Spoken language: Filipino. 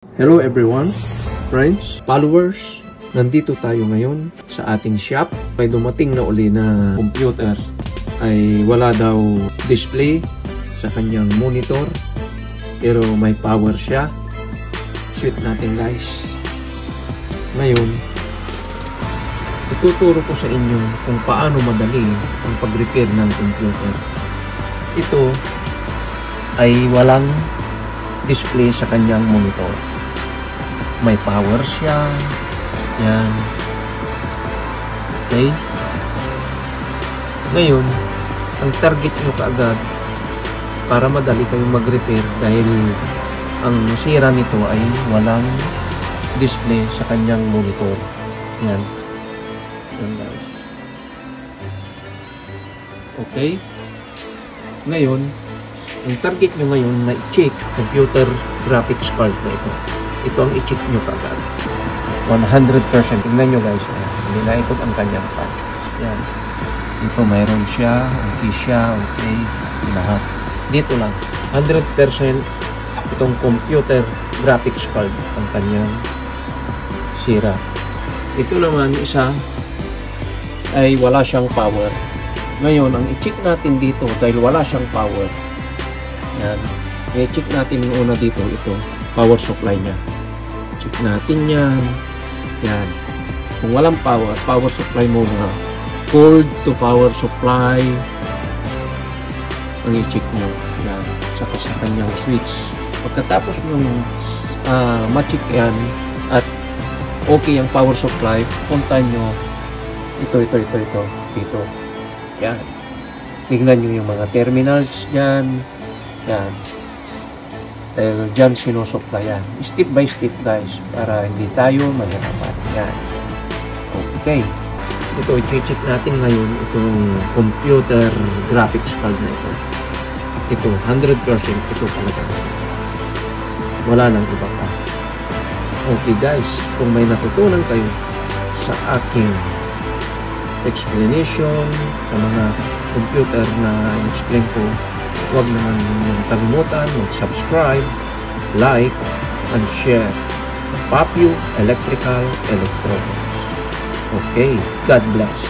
Hello everyone, friends, followers. Nandito tayo ngayon sa ating shop. May dumating na uli na computer ay wala daw display sa kanyang monitor pero may power siya. Sweet natin guys. Ngayon, ituturo ko sa inyo kung paano madali ang pag-repair ng computer. Ito ay walang display sa kanyang monitor. May power siya. Yan. Okay. Ngayon, ang target nyo kaagad para madali kayong mag-repair dahil ang sira nito ay walang display sa kanyang monitor. Yan. Yan guys. Okay. Ngayon, ang target nyo ngayon na i-check computer graphics card na ito. Ito ang i-check nyo kaagad. 100%. Tingnan nyo guys. Hindi na ikot ang kanyang card. Yan. Dito mayroon siya. Okay siya. Okay. Lahat. Dito lang. 100% itong computer graphics card ang kanyang sira. Ito naman isa ay wala siyang power. Ngayon, ang i-check natin dito dahil wala siyang power. Yan. I-check natin yung una dito. Ito. Power supply niya. Check natin yan. Yan. Kung walang power, power supply muna. Cold to power supply. Ang i-check nyo. Yan. Saka sa kanyang switch. Pagkatapos nyo ma-check yan at okay ang power supply, punta nyo ito. Dito. Yan. Tingnan nyo yung mga terminals dyan. Yan. Dahil dyan sinusuplayan. Step by step guys. Para hindi tayo mahirapan. Yan. Okay. Ito, i-check natin ngayon itong computer graphics card na ito. Ito, 100% ito talaga. Wala nang iba pa. Okay guys. Kung may natutunan kayo sa aking explanation sa mga computer na in-explain ko, huwag naman yung kalimutan mag-subscribe, like, and share. Papio Electrical Electronics. Okay, God bless.